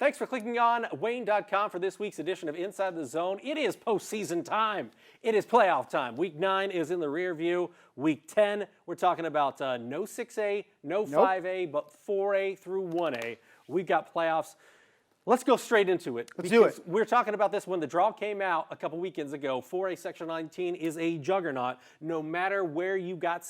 Thanks for clicking on Wayne.com for this week's edition of Inside the Zone. It is postseason time. It is playoff time. Week 9 is in the rear view. Week 10, we're talking about no 6A, no 5A, but 4A through 1A. We've got playoffs. Let's go straight into it. Let's do it. We're talking about this when the draw came out a couple weekends ago. 4A Section 19 is a juggernaut. No matter where you got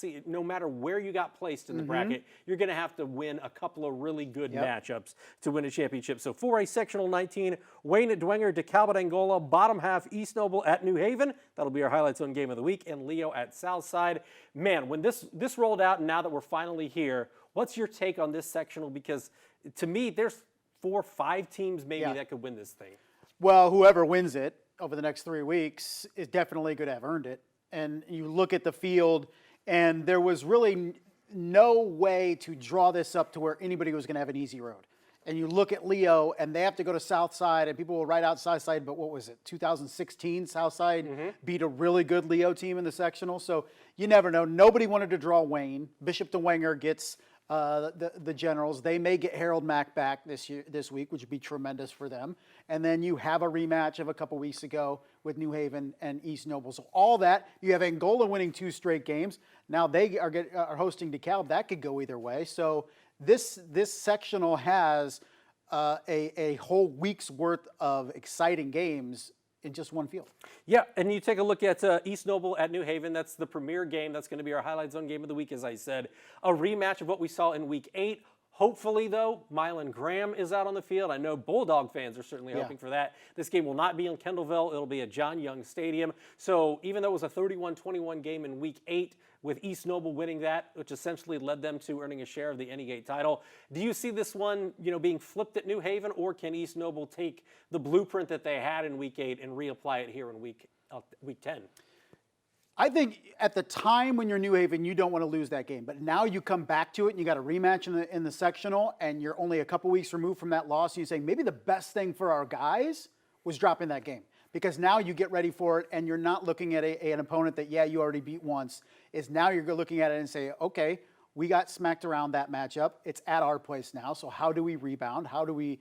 placed in the bracket, you're going to have to win a couple of really good matchups to win a championship. So 4A Sectional 19, Wayne at Dwenger, DeKalb at Angola, bottom half East Noble at New Haven. That'll be our highlights on game of the week, and Leo at Southside. Man, when this rolled out and now that we're finally here, what's your take on this sectional? Because to me, there's 4 or 5 teams maybe that could win this thing. Well, whoever wins it over the next 3 weeks is definitely going to have earned it. And you look at the field, and there was really no way to draw this up to where anybody was going to have an easy road. And you look at Leo, and they have to go to Southside, and people will write out Southside, but what was it, 2016? Southside beat a really good Leo team in the sectional. So you never know. Nobody wanted to draw Wayne. Bishop Dwenger gets the Generals. They may get Harold Mack back this week, which would be tremendous for them. And then you have a rematch of a couple weeks ago with New Haven and East Noble. So all that, you have Angola winning 2 straight games. Now they are hosting DeKalb. That could go either way. So this sectional has a whole week's worth of exciting games in just one field. Yeah, and you take a look at East Noble at New Haven. That's the premier game. That's going to be our highlight zone game of the week, as I said. A rematch of what we saw in Week 8. Hopefully, though, Mylan Graham is out on the field. I know Bulldog fans are certainly hoping for that. This game will not be in Kendallville. It'll be at John Young Stadium. So even though it was a 31-21 game in Week 8, with East Noble winning that, which essentially led them to earning a share of the NE8 title, do you see this one, being flipped at New Haven, or can East Noble take the blueprint that they had in Week 8 and reapply it here in Week 10? I think at the time when you're New Haven, you don't want to lose that game. But now you come back to it and you got a rematch in the sectional, and you're only a couple weeks removed from that loss, and you're saying maybe the best thing for our guys was dropping that game. Because now you get ready for it, and you're not looking at an opponent that, you already beat once. Is now you're looking at it and say, okay, we got smacked around that matchup. It's at our place now. So how do we rebound? How do we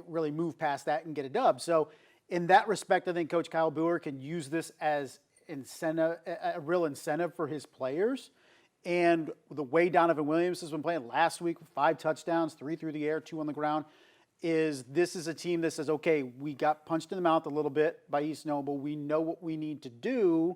really move past that and get a dub? So in that respect, I think Coach Kyle Boer can use this as incentive, a real incentive for his players. And the way Donovan Williams has been playing last week, 5 touchdowns, 3 through the air, 2 on the ground, this is a team that says, okay, we got punched in the mouth a little bit by East Noble. We know what we need to do,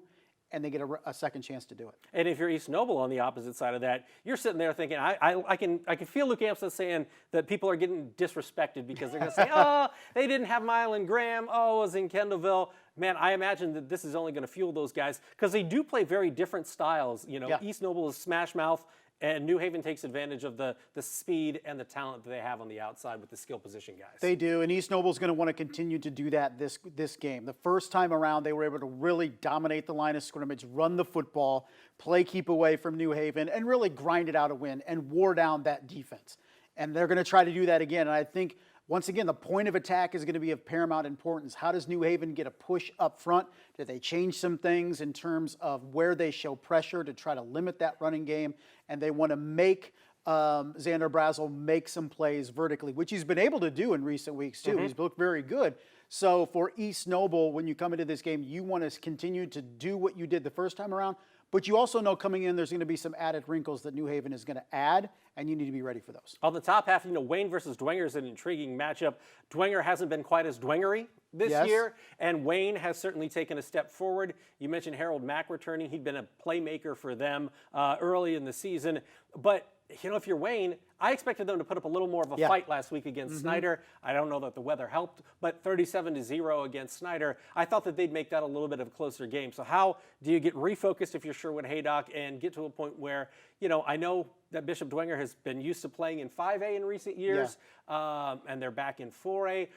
and they get a second chance to do it. And if you're East Noble on the opposite side of that, you're sitting there thinking, I can feel Luke Amstad saying that people are getting disrespected because they're going to say, oh, they didn't have Mylan Graham. Oh, it was in Kendallville. Man, I imagine that this is only going to fuel those guys because they do play very different styles. East Noble is smash mouth, and New Haven takes advantage of the speed and the talent that they have on the outside with the skill position guys. They do, and East Noble's going to want to continue to do that this game. The first time around, they were able to really dominate the line of scrimmage, run the football, play keep away from New Haven, and really grind it out a win and wore down that defense. And they're going to try to do that again. And I think, once again, the point of attack is going to be of paramount importance. How does New Haven get a push up front? Did they change some things in terms of where they show pressure to try to limit that running game? And they want to make Xander Brazel make some plays vertically, which he's been able to do in recent weeks too. He's looked very good. So for East Noble, when you come into this game, you want to continue to do what you did the first time around, but you also know coming in there's going to be some added wrinkles that New Haven is going to add, and you need to be ready for those. On the top half, Wayne versus Dwenger is an intriguing matchup. Dwenger hasn't been quite as Dwengery this year, and Wayne has certainly taken a step forward. You mentioned Harold Mack returning. He'd been a playmaker for them early in the season. But, if you're Wayne, I expected them to put up a little more of a fight last week against Snyder. I don't know that the weather helped, but 37-0 against Snyder, I thought that they'd make that a little bit of a closer game. So how do you get refocused if you're Sherwood Haydock and get to a point where, I know that Bishop Dwenger has been used to playing in 5A in recent years, and they're back in 4A.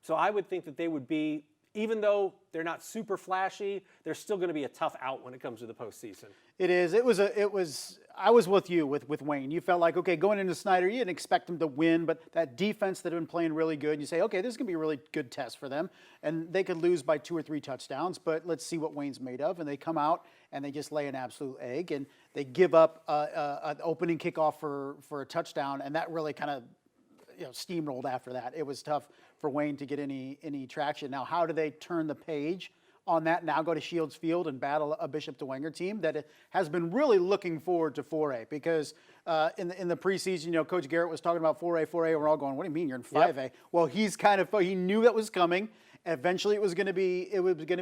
So I would think that they would be, even though they're not super flashy, they're still going to be a tough out when it comes to the postseason. It is. I was with you with Wayne. You felt like, okay, going into Snyder, you didn't expect them to win, but that defense that had been playing really good, you say, okay, this is going to be a really good test for them. And they could lose by 2 or 3 touchdowns, but let's see what Wayne's made of. And they come out and they just lay an absolute egg, and they give up an opening kickoff for a touchdown, and that really kind of steamrolled after that. It was tough for Wayne to get any traction. Now, how do they turn the page on that? Now go to Shields Field and battle a Bishop Dwenger team that has been really looking forward to 4A, because in the preseason, Coach Garrett was talking about 4A. We're all going, what do you mean you're in 5A? Yep. Well, he knew that was coming. Eventually, it was going to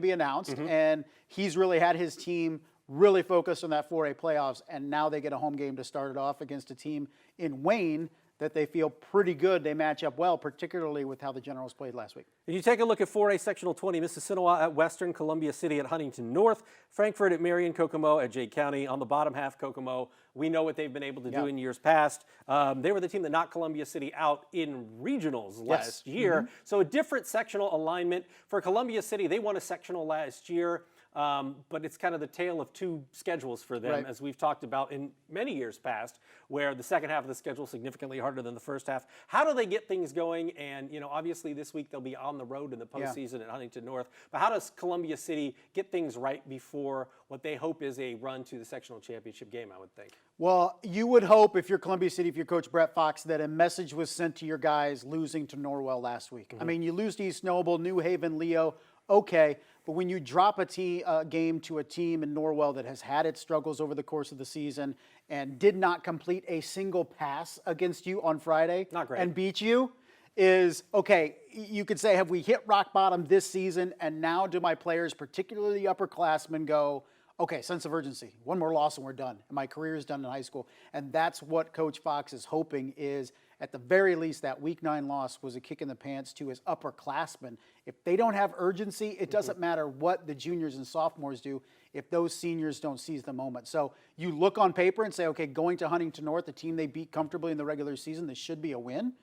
be announced, and he's really had his team really focused on that 4A playoffs, and now they get a home game to start it off against a team in Wayne that they feel pretty good. They match up well, particularly with how the Generals played last week. If you take a look at 4A Sectional 20, Mississinawa at Western, Columbia City at Huntington North, Frankfort at Marion, Kokomo at Jay County. On the bottom half, Kokomo, we know what they've been able to do in years past. They were the team that knocked Columbia City out in regionals last year. So a different sectional alignment. For Columbia City, they won a sectional last year. But it's kind of the tale of two schedules for them, as we've talked about in many years past, where the second half of the schedule is significantly harder than the first half. How do they get things going? And, obviously this week they'll be on the road in the postseason at Huntington North. But how does Columbia City get things right before what they hope is a run to the sectional championship game, I would think? Well, you would hope, if you're Columbia City, if you're Coach Brett Fox, that a message was sent to your guys losing to Norwell last week. I mean, you lose to East Noble, New Haven, Leo, okay. But when you drop a game to a team in Norwell that has had its struggles over the course of the season and did not complete a single pass against you on Friday and beat you, is, okay, you could say, have we hit rock bottom this season? And now do my players, particularly the upperclassmen, go, okay, sense of urgency. One more loss and we're done. And my career is done in high school. And that's what Coach Fox is hoping is, at the very least, that Week 9 loss was a kick in the pants to his upperclassmen. If they don't have urgency, it doesn't matter what the juniors and sophomores do if those seniors don't seize the moment. So you look on paper and say, okay, going to Huntington North, the team they beat comfortably in the regular season, this should be a win.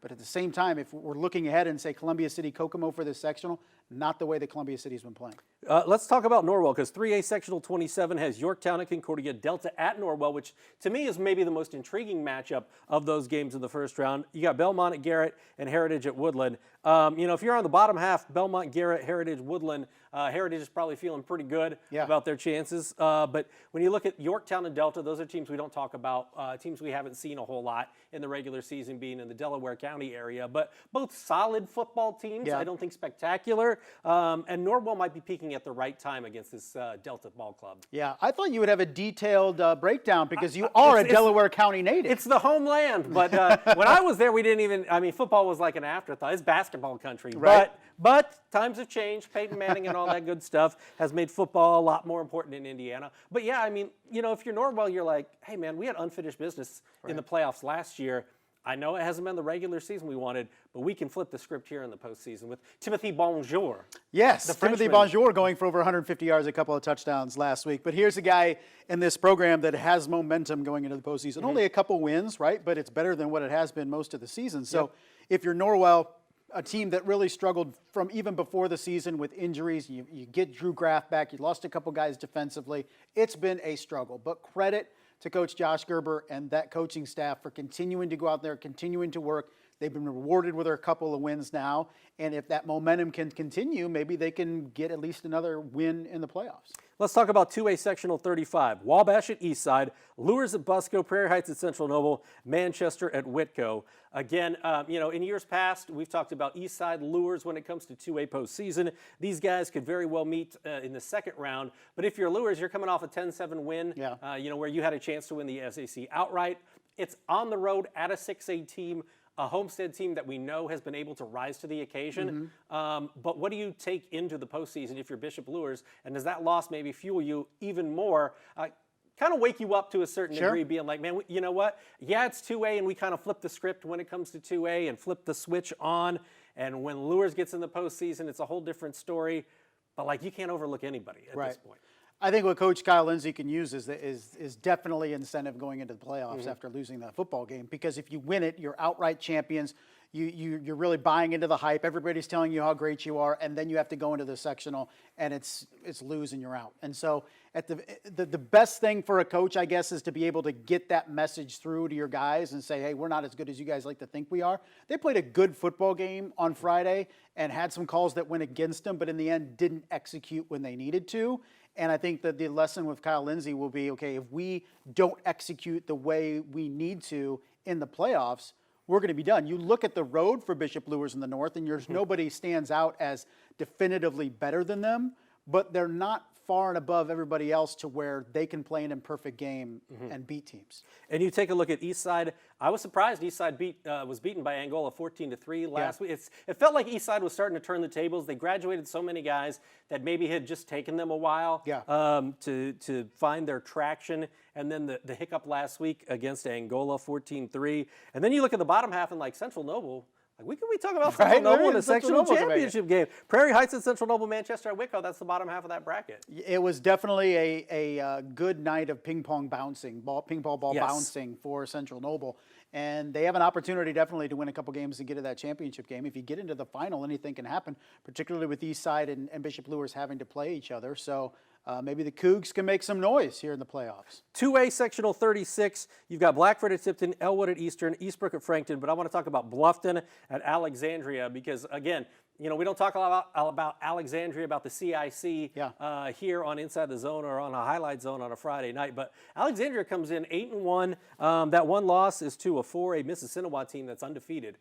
But at the same time, if we're looking ahead and say Columbia City, Kokomo for this sectional, not the way that Columbia City's been playing. Let's talk about Norwell, because 3A Sectional 27 has Yorktown and Concordia, Delta at Norwell, which to me is maybe the most intriguing matchup of those games in the first round. You got Belmont at Garrett and Heritage at Woodland. If you're on the bottom half, Belmont, Garrett, Heritage, Woodland, Heritage is probably feeling pretty good about their chances. But when you look at Yorktown and Delta, those are teams we don't talk about, teams we haven't seen a whole lot in the regular season, being in the Delaware County area. But both solid football teams, I don't think spectacular. And Norwell might be peaking at the right time against this Delta ball club. Yeah, I thought you would have a detailed breakdown, because you are a Delaware County native. It's the homeland, but when I was there, we didn't even, football was like an afterthought. It's basketball country. Right. But times have changed. Peyton Manning and all that good stuff has made football a lot more important in Indiana. But yeah, if you're Norwell, you're like, hey man, we had unfinished business in the playoffs last year. I know it hasn't been the regular season we wanted, but we can flip the script here in the postseason with Timothy Bonjour. Yes, Timothy Bonjour going for over 150 yards, a couple of touchdowns last week. But here's a guy in this program that has momentum going into the postseason. Only a couple wins, right? But it's better than what it has been most of the season. So if you're Norwell, a team that really struggled from even before the season with injuries, you get Drew Graff back, you lost a couple guys defensively. It's been a struggle. But credit to Coach Josh Gerber and that coaching staff for continuing to go out there, continuing to work. They've been rewarded with a couple of wins now. And if that momentum can continue, maybe they can get at least another win in the playoffs. Let's talk about 2A Sectional 35. Wabash at Eastside, Lures at Busco, Prairie Heights at Central Noble, Manchester at Whitco. Again, in years past, we've talked about Eastside Lures when it comes to 2A postseason. These guys could very well meet in the second round. But if you're Lures, you're coming off a 10-7 win, where you had a chance to win the SAC outright. It's on the road at a 6A team, a Homestead team that we know has been able to rise to the occasion. But what do you take into the postseason if you're Bishop Lures? And does that loss maybe fuel you even more? Kind of wake you up to a certain degree, being like, man, you know what? Yeah, it's 2A, and we kind of flip the script when it comes to 2A and flip the switch on. And when Lures gets in the postseason, it's a whole different story. But, you can't overlook anybody at this point. I think what Coach Kyle Lindsey can use is definitely incentive going into the playoffs after losing that football game. Because if you win it, you're outright champions. You're really buying into the hype. Everybody's telling you how great you are, and then you have to go into the sectional, and it's lose and you're out. And so at the best thing for a coach, I guess, is to be able to get that message through to your guys and say, hey, we're not as good as you guys like to think we are. They played a good football game on Friday and had some calls that went against them, but in the end didn't execute when they needed to. And I think that the lesson with Kyle Lindsey will be, okay, if we don't execute the way we need to in the playoffs, we're going to be done. You look at the road for Bishop Lewis in the North, and there's nobody stands out as definitively better than them, but they're not far and above everybody else to where they can play an imperfect game and beat teams. And you take a look at Eastside. I was surprised Eastside was beaten by Angola 14-3 last week. It felt like Eastside was starting to turn the tables. They graduated so many guys that maybe had just taken them a while to find their traction. And then the hiccup last week against Angola 14-3. And then you look at the bottom half and like Central Noble. Like we talk about Central Noble in a sectional championship game. Prairie Heights and Central Noble, Manchester at Wicklow. That's the bottom half of that bracket. It was definitely a good night of ping pong ball bouncing for Central Noble, and they have an opportunity definitely to win a couple games and get to that championship game. If you get into the final, anything can happen, particularly with Eastside and Bishop Lewis having to play each other. So. Maybe the Cougs can make some noise here in the playoffs. 2A Sectional 36, you've got Blackford at Tipton, Elwood at Eastern, Eastbrook at Frankton, but I want to talk about Bluffton at Alexandria because, again, you know, we don't talk a lot about Alexandria, about the CIC here on Inside the Zone or on a highlight zone on a Friday night. But Alexandria comes in 8-1. That one loss is to a 4A Mississinawa team that's undefeated.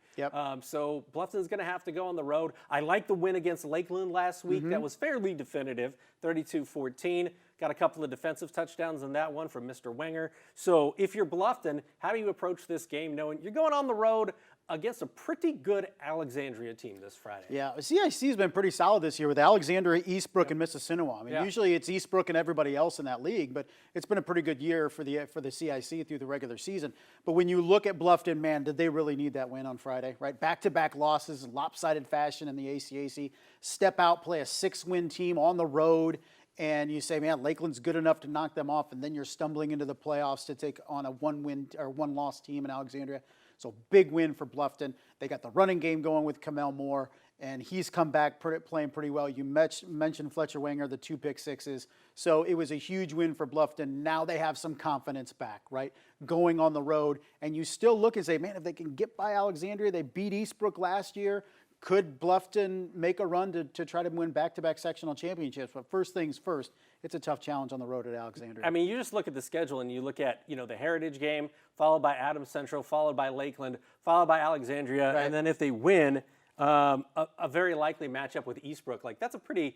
So Bluffton's going to have to go on the road. I like the win against Lakeland last week. That was fairly definitive, 32-14. Got a couple of defensive touchdowns in that one from Mr. Wenger. So if you're Bluffton, how do you approach this game knowing you're going on the road against a pretty good Alexandria team this Friday? Yeah, CIC has been pretty solid this year with Alexandria, Eastbrook, and Mississinawa. I mean, usually it's Eastbrook and everybody else in that league, but it's been a pretty good year for the CIC through the regular season. But when you look at Bluffton, man, did they really need that win on Friday, right? Back-to-back losses, lopsided fashion in the ACAC. Step out, play a 6-win team on the road, and you say, man, Lakeland's good enough to knock them off, and then you're stumbling into the playoffs to take on a one-win or one-loss team in Alexandria. So big win for Bluffton. They got the running game going with Kamel Moore, and he's come back playing pretty well. You mentioned Fletcher Wenger, the 2 pick sixes. So it was a huge win for Bluffton. Now they have some confidence back, right? Going on the road. And you still look and say, man, if they can get by Alexandria, they beat Eastbrook last year. Could Bluffton make a run to try to win back-to-back sectional championships? But first things first, it's a tough challenge on the road at Alexandria. I mean, you just look at the schedule and you look at, you know, the Heritage game, followed by Adams Central, followed by Lakeland, followed by Alexandria, and then if they win, a very likely matchup with Eastbrook. Like, that's a pretty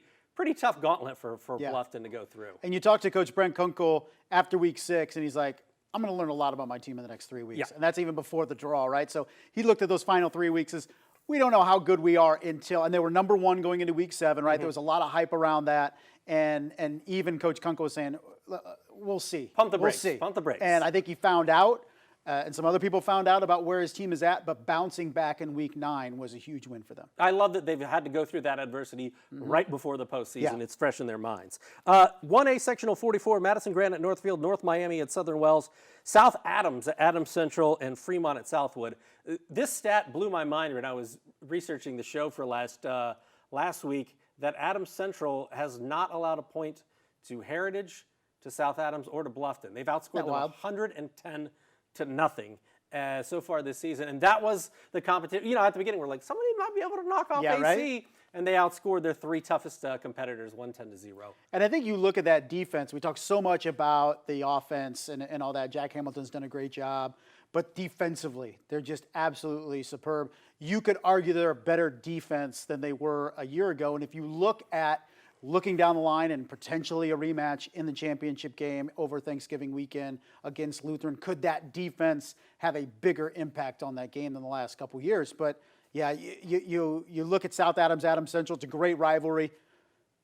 tough gauntlet for Bluffton to go through. And you talk to Coach Brent Kunkel after week 6, and he's like, I'm going to learn a lot about my team in the next 3 weeks. And that's even before the draw, right? So he looked at those final 3 weeks as, we don't know how good we are until, and they were number 1 going into week 7, right? There was a lot of hype around that, and even Coach Kunkel was saying, we'll see. Pump the brakes. We'll see. Pump the brakes. And I think he found out, and some other people found out about where his team is at, but bouncing back in week 9 was a huge win for them. I love that they've had to go through that adversity right before the postseason. It's fresh in their minds. 1A Sectional 44, Madison Grant at Northfield, North Miami at Southern Wells, South Adams at Adams Central, and Fremont at Southwood. This stat blew my mind when I was researching the show for last week, that Adams Central has not allowed a point to Heritage, to South Adams, or to Bluffton. They've outscored them 110-0 so far this season. And that was the competition. You know, at the beginning, we're like, somebody might be able to knock off AC. Right? And they outscored their 3 toughest competitors, 110-0. And I think you look at that defense. We talk so much about the offense and all that. Jack Hamilton's done a great job. But defensively, they're just absolutely superb. You could argue they're a better defense than they were a year ago. And if you look at looking down the line and potentially a rematch in the championship game over Thanksgiving weekend against Lutheran, could that defense have a bigger impact on that game than the last couple years? But yeah, you look at South Adams, Adams Central, it's a great rivalry.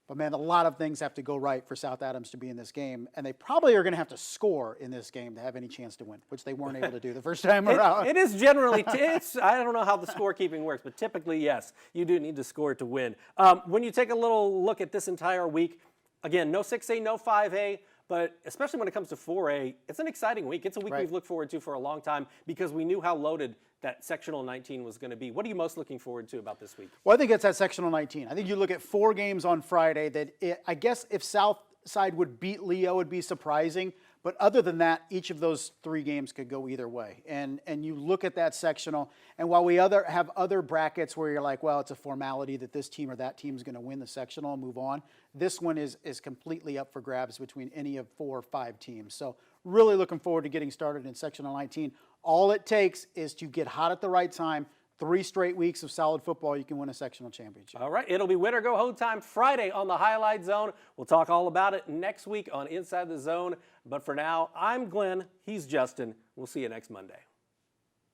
But, man, a lot of things have to go right for South Adams to be in this game. And they probably are going to have to score in this game to have any chance to win, which they weren't able to do the first time around. It is generally, I don't know how the scorekeeping works, but typically, yes, you do need to score to win. When you take a little look at this entire week, again, no 6A, no 5A, but especially when it comes to 4A, it's an exciting week. It's a week we've looked forward to for a long time because we knew how loaded that Sectional 19 was going to be. What are you most looking forward to about this week? Well, I think it's that Sectional 19. I think you look at 4 games on Friday that I guess if Southside would beat Leo, it would be surprising. But other than that, each of those 3 games could go either way. And you look at that sectional, and while we have other brackets where you're like, well, it's a formality that this team or that team is going to win the sectional and move on, this one is completely up for grabs between any of 4 or 5 teams. So really looking forward to getting started in Sectional 19. All it takes is to get hot at the right time. 3 straight weeks of solid football, you can win a sectional championship. All right, it'll be win or go home time Friday on the Highlight Zone. We'll talk all about it next week on Inside the Zone. But for now, I'm Glenn. He's Justin. We'll see you next Monday.